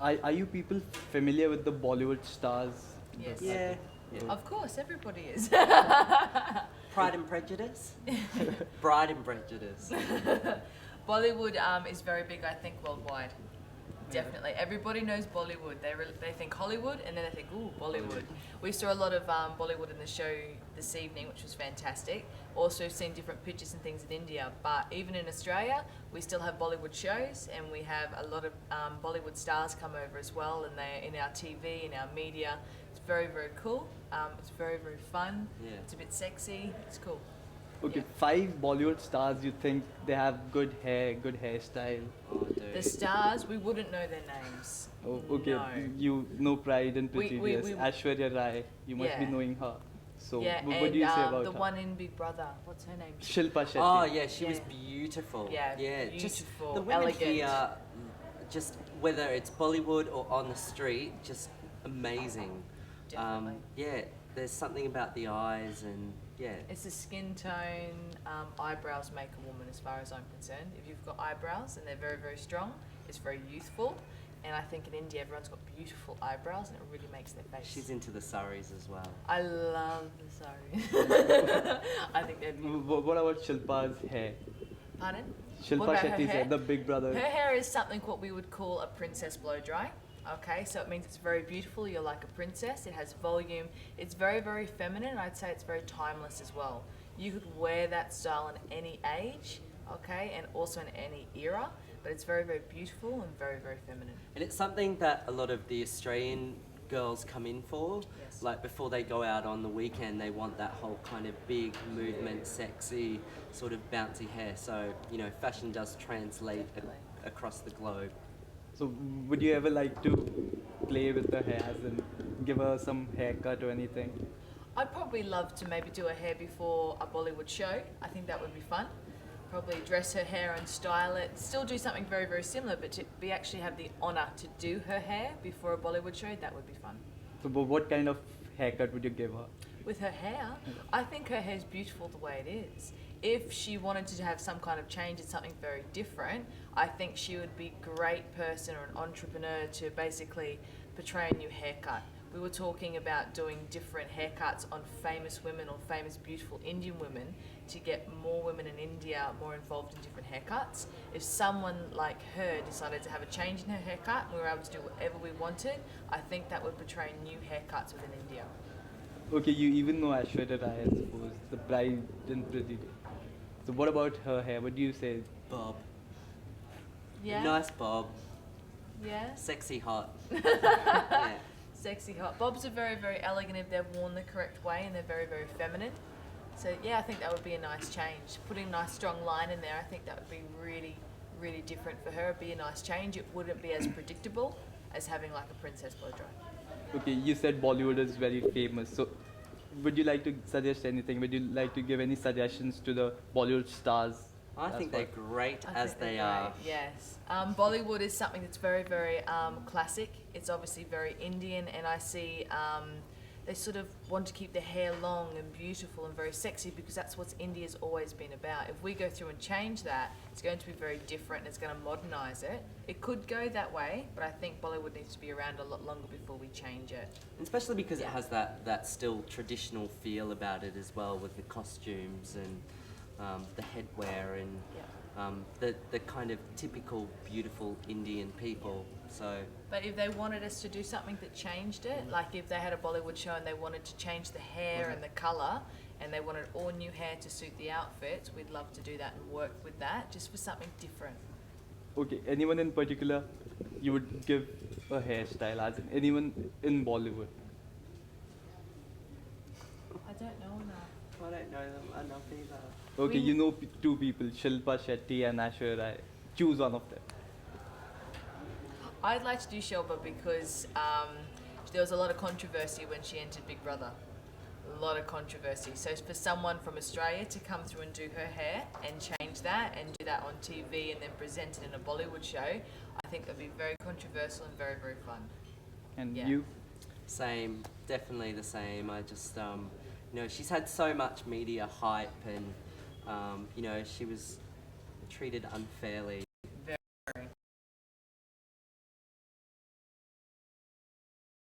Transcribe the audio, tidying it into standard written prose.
are you people familiar with the Bollywood stars? Yes. Yeah. Of course, everybody is. Pride and Prejudice? Bride and Prejudice. Bollywood is very big, I think, worldwide. Definitely. Everybody knows Bollywood. They think Hollywood and then they think, ooh, Bollywood. We saw a lot of Bollywood in the show this evening, which was fantastic. Also seen different pictures and things in India. But even in Australia, we still have Bollywood shows and we have a lot of Bollywood stars come over as well, and they're in our TV, in our media. It's very, very cool. It's very, very fun. Yeah. It's a bit sexy. It's cool. Okay, Yeah. 5 Bollywood stars you think they have good hair, good hairstyle? Oh, dude. The stars, we wouldn't know their names. Oh, okay. No. You know Pride and We- Prejudice. we- Aishwarya Rai, you must be Yeah. knowing her. So Yeah, what and do you say about the her? one in Big Brother, what's her name? Shilpa Shetty. Oh yeah, she was Yeah. beautiful. Yeah, Just beautiful, the women elegant. here, just whether it's Bollywood or on the street, just amazing. Definitely. Yeah, there's something about the eyes and yeah. It's the skin tone, eyebrows make a woman as far as I'm concerned. If you've got eyebrows and they're very, very strong, it's very youthful. And I think in India everyone's got beautiful eyebrows and it really makes their face. She's into the saris as well. I love the saris. I think they're beautiful. What about Shilpa's hair? Pardon? What Shilpa about her Shetty's hair, hair? the Big Brother. Her hair is something what we would call a princess blow dry. Okay, so it means it's very beautiful. You're like a princess. It has volume. It's very, very feminine. I'd say it's very timeless as well. You could wear that style in any age, okay, and also in any era. But it's very, very beautiful and very, very feminine. And it's something that a lot of the Australian girls come in for. Yes. Like before they go out on the weekend, they want that whole kind of big movement, sexy, sort of bouncy hair. So, you know, fashion does translate across the globe. So would you ever like to play with the hair, as in give her some haircut or anything? I'd probably love to maybe do her hair before a Bollywood show. I think that would be fun. Probably dress her hair and style it. Still do something very, very similar, but to be actually have the honour to do her hair before a Bollywood show, that would be fun. So what kind of haircut would you give her? With her hair, I think her hair is beautiful the way it is. If she wanted to have some kind of change and something very different, I think she would be a great person or an entrepreneur to basically portray a new haircut. We were talking about doing different haircuts on famous women or famous beautiful Indian women to get more women in India more involved in different haircuts. If someone like her decided to have a change in her haircut and we were able to do whatever we wanted, I think that would portray new haircuts within India. Okay, you even know Aishwarya Rai, I suppose, the Bride and Prejudice. So what about her hair? What do you say? Bob. Yeah? Nice bob. Yeah? Sexy hot. Yeah. Sexy hot. Bobs are very, very elegant if they're worn the correct way and they're very, very feminine. So yeah, I think that would be a nice change. Putting a nice strong line in there, I think that would be really, really different for her. It'd be a nice change. It wouldn't be as predictable as having like a princess blow dry. Okay, you said Bollywood is very famous. So would you like to suggest anything? Would you like to give any suggestions to the Bollywood stars? I think they're great I as think they're they are. great, yes. Bollywood is something that's very, very classic. It's obviously very Indian, and I see they sort of want to keep their hair long and beautiful and very sexy because that's what India's always been about. If we go through and change that, it's going to be very different. It's going to modernise it. It could go that way, but I think Bollywood needs to be around a lot longer before we change it. Especially because it Yeah. has that still traditional feel about it as well, with the costumes and the headwear and the kind of typical beautiful Indian people. So But if they wanted us to do something that changed it, like if they had a Bollywood show and they wanted to change the hair and the colour, and they wanted all new hair to suit the outfits, we'd love to do that and work with that, just for something different. Okay, anyone in particular you would give a hairstyle, as in anyone in Bollywood? I don't know now. I don't know them enough either. Okay, We- you know 2 people, Shilpa Shetty and Aishwarya Rai. Choose one of them. I'd like to do Shelba because there was a lot of controversy when she entered Big Brother. A lot of controversy. So for someone from Australia to come through and do her hair and change that and do that on TV and then present it in a Bollywood show, I think that'd be very controversial and very, very fun. And Yeah. you? Same, definitely the same. I just, you know, she's had so much media hype and, you know, she was treated unfairly